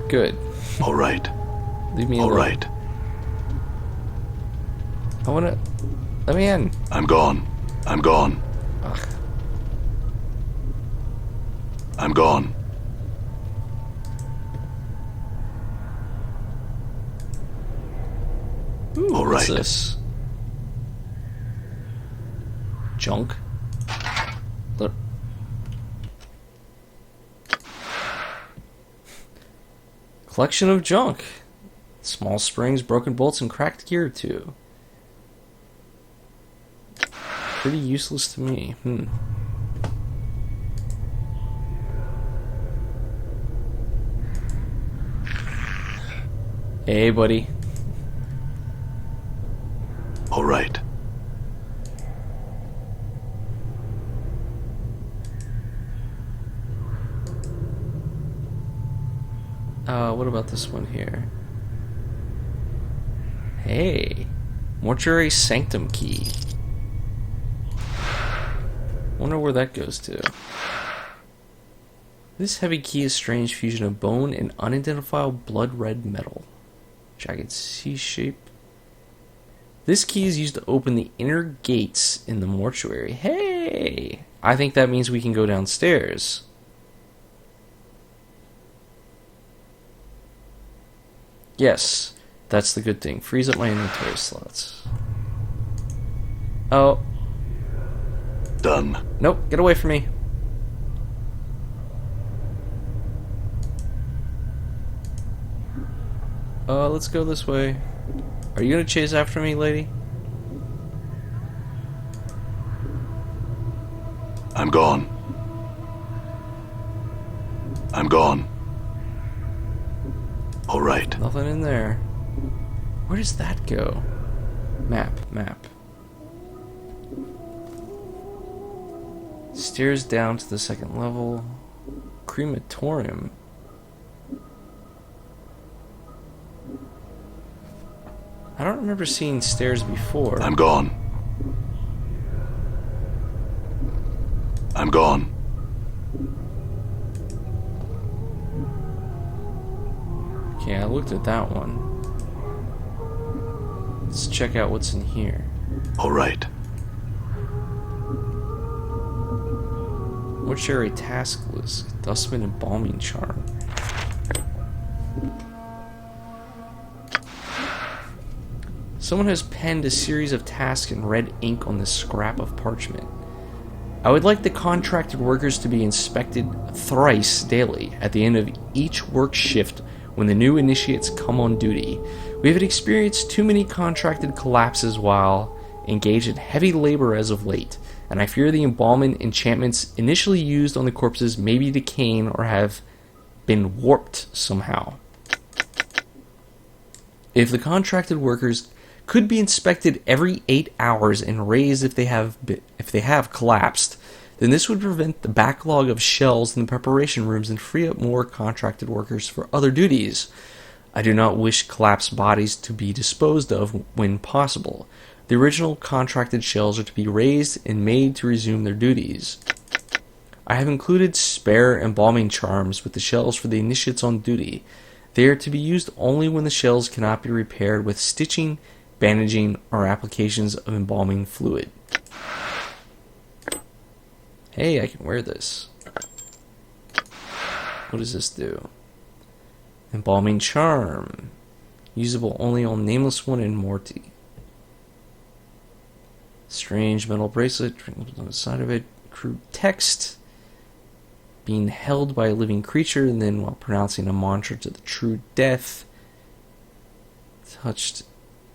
Good. All right. Leave me alone. All right. I wanna... Let me in. I'm gone. I'm gone. Ugh. I'm gone. Ooh, All what's right. this? Junk? Look. Collection of junk. Small springs, broken bolts, and cracked gear too. Pretty useless to me. Hey, buddy. All right. What about this one here? Hey, mortuary sanctum key. Wonder where that goes to. This heavy key is a strange fusion of bone and unidentifiable blood red metal. Jagged C shape. This key is used to open the inner gates in the mortuary. Hey! I think that means we can go downstairs. Yes, that's the good thing. Frees up my inventory slots. Oh. Done. Nope, get away from me. Let's go this way. Are you gonna chase after me, lady? I'm gone. I'm gone. All right. Nothing in there. Where does that go? Map. Stairs down to the second level. Crematorium. I don't remember seeing stairs before. I'm gone. I'm gone. Okay, I looked at that one. Let's check out what's in here. All right. Mortuary task list. Dustman embalming charm. Someone has penned a series of tasks in red ink on this scrap of parchment. I would like the contracted workers to be inspected thrice daily at the end of each work shift when the new initiates come on duty. We have experienced too many contracted collapses while engaged in heavy labor as of late, and I fear the embalming enchantments initially used on the corpses may be decaying or have been warped somehow. If the contracted workers could be inspected every 8 hours and raised if they have collapsed, then this would prevent the backlog of shells in the preparation rooms and free up more contracted workers for other duties. I do not wish collapsed bodies to be disposed of when possible. The original contracted shells are to be raised and made to resume their duties. I have included spare embalming charms with the shells for the initiates on duty. They are to be used only when the shells cannot be repaired with stitching, bandaging, or applications of embalming fluid. Hey, I can wear this. What does this do? Embalming charm. Usable only on Nameless One and Morty. Strange metal bracelet on the side of it. Crude text. Being held by a living creature, and then while pronouncing a mantra to the true death.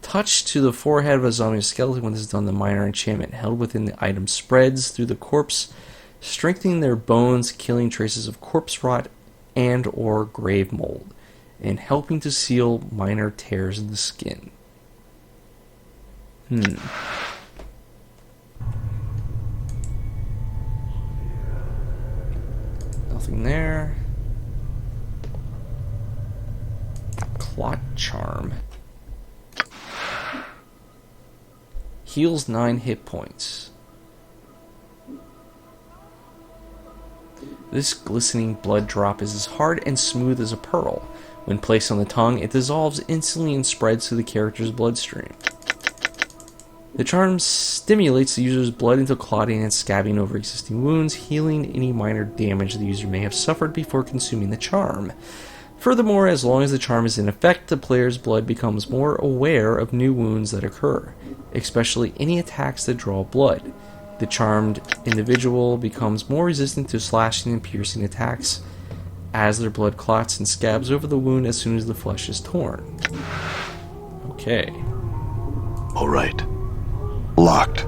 Touch to the forehead of a zombie skeleton. When this is done, the minor enchantment held within the item spreads through the corpse, strengthening their bones, killing traces of corpse rot, and or grave mold, and helping to seal minor tears in the skin. Nothing there. Clot Charm. Heals 9 hit points. This glistening blood drop is as hard and smooth as a pearl. When placed on the tongue, it dissolves instantly and spreads through the character's bloodstream. The charm stimulates the user's blood into clotting and scabbing over existing wounds, healing any minor damage the user may have suffered before consuming the charm. Furthermore, as long as the charm is in effect, the player's blood becomes more aware of new wounds that occur, especially any attacks that draw blood. The charmed individual becomes more resistant to slashing and piercing attacks as their blood clots and scabs over the wound as soon as the flesh is torn. Okay. All right. Locked.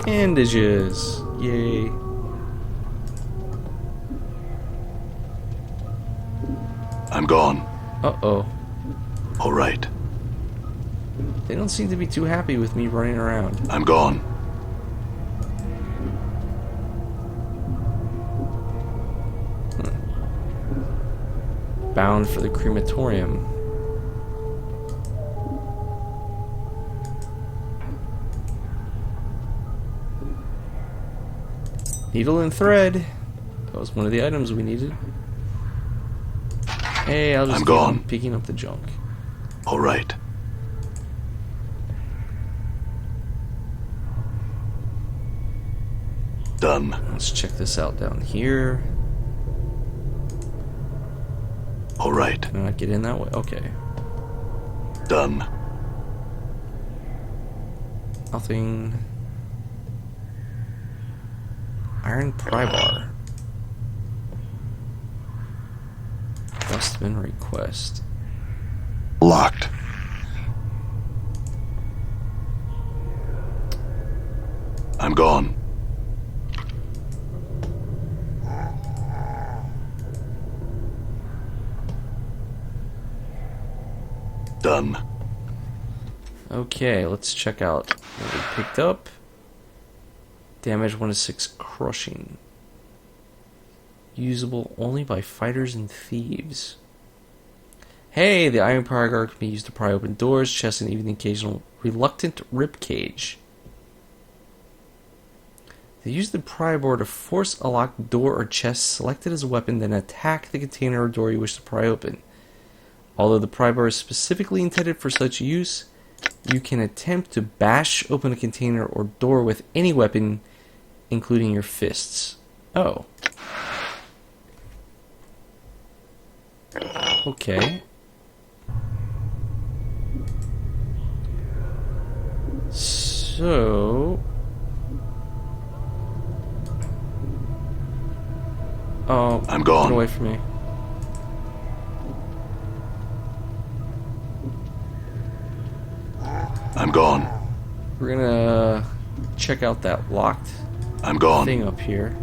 Bandages. Yay. I'm gone. Uh-oh. All right. They don't seem to be too happy with me running around. I'm gone. Bound for the crematorium. Needle and thread. That was one of the items we needed. Hey, I'll just I'm keep gone. on picking up the junk. All right. Done. Let's check this out down here. All right. Can I not get in that way? Okay. Done. Nothing. Iron pry bar. Dustbin request. Locked. I'm gone. Done. Okay, let's check out what we picked up. Damage 1 to 6 crushing. Usable only by fighters and thieves. Hey, the iron pry bar can be used to pry open doors, chests, and even the occasional reluctant rib cage. They use the pry bar to force a locked door or chest selected as a weapon, then attack the container or door you wish to pry open. Although the pry bar is specifically intended for such use, you can attempt to bash open a container or door with any weapon, including your fists. Oh. Okay. So... Oh, I'm gone. Get away from me. I'm gone. We're gonna check out that locked I'm gone. thing up here.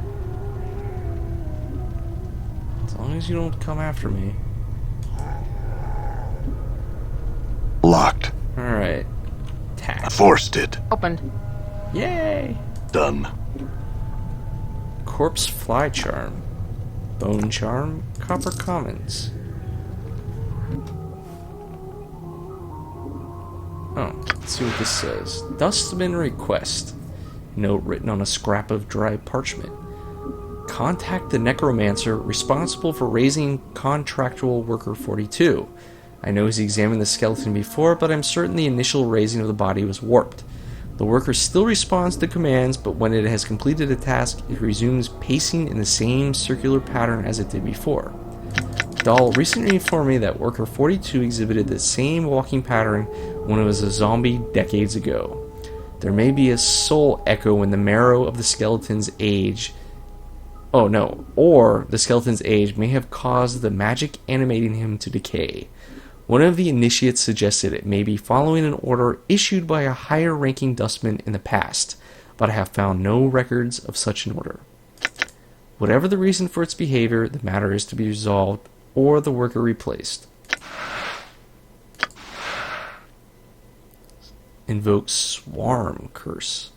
As long as you don't come after me. Locked. Alright. I Tack. forced it. Opened. Yay! Done. Corpse Fly Charm. Bone Charm. Copper Commons. Oh, let's see what this says. Dustbin request. Note written on a scrap of dry parchment. Contact the necromancer responsible for raising contractual worker 42. I know he's examined the skeleton before, but I'm certain the initial raising of the body was warped. The worker still responds to commands, but when it has completed a task, it resumes pacing in the same circular pattern as it did before. Dahl recently informed me that worker 42 exhibited the same walking pattern when it was a zombie decades ago. There may be a soul echo in the marrow of the skeleton's age. Oh no, or the skeleton's age may have caused the magic animating him to decay. One of the initiates suggested it may be following an order issued by a higher-ranking dustman in the past. but I have found no records of such an order. Whatever the reason for its behavior, the matter is to be resolved or the worker replaced. Invoke Swarm Curse.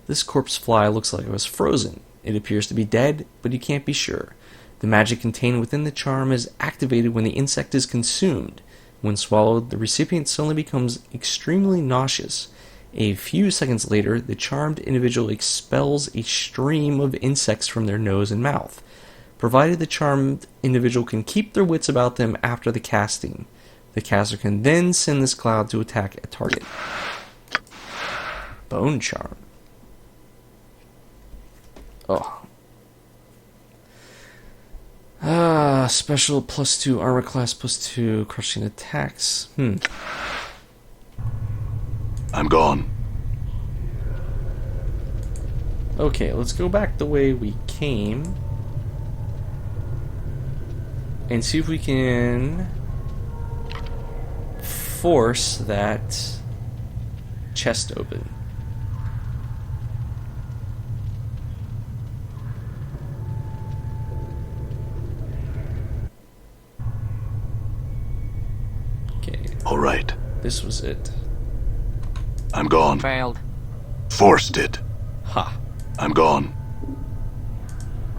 This corpse fly looks like it was frozen. It appears to be dead, but you can't be sure. The magic contained within the charm is activated when the insect is consumed. When swallowed, the recipient suddenly becomes extremely nauseous. A few seconds later, the charmed individual expels a stream of insects from their nose and mouth, provided the charmed individual can keep their wits about them after the casting. The caster can then send this cloud to attack a target. Bone Charm. Oh. Special +2 armor class +2 crushing attacks. I'm gone. Okay, let's go back the way we came and see if we can force that chest open. Okay. All right. This was it. I'm gone. Failed. Forced it. Ha. I'm gone.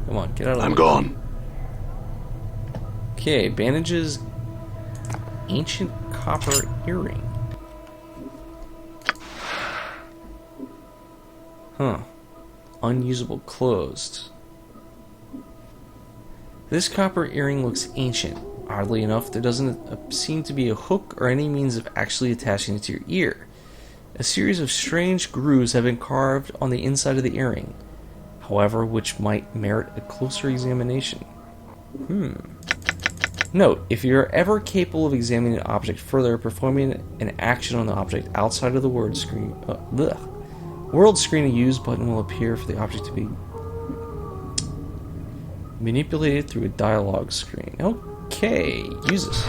Come on, get out of the I'm way. gone. Okay, bandages. Ancient copper earring. Huh. Unusable closed. This copper earring looks ancient. Oddly enough, there doesn't seem to be a hook or any means of actually attaching it to your ear. A series of strange grooves have been carved on the inside of the earring, however, which might merit a closer examination. Note, if you're ever capable of examining an object further, performing an action on the object outside of the world screen use button will appear for the object to be manipulated through a dialog screen. Okay, use this.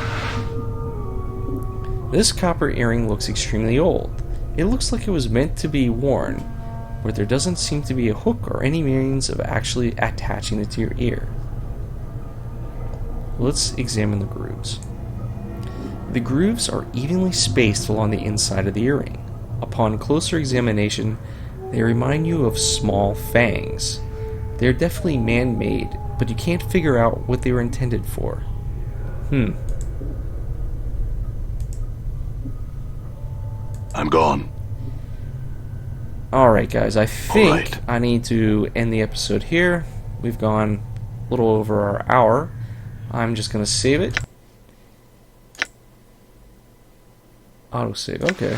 This copper earring looks extremely old. It looks like it was meant to be worn, but there doesn't seem to be a hook or any means of actually attaching it to your ear. Let's examine the grooves. The grooves are evenly spaced along the inside of the earring. Upon closer examination, they remind you of small fangs. They are definitely man-made, but you can't figure out what they were intended for. I'm gone. Alright guys, I think Alright. I need to end the episode here. We've gone a little over our hour. I'm just going to save it. Autosave, okay.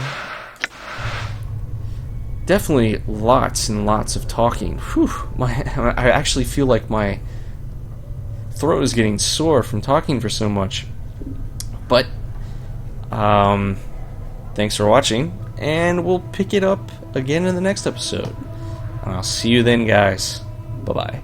Definitely lots and lots of talking. Whew, I actually feel like my throat is getting sore from talking for so much. But, thanks for watching, and we'll pick it up again in the next episode. And I'll see you then, guys. Bye-bye.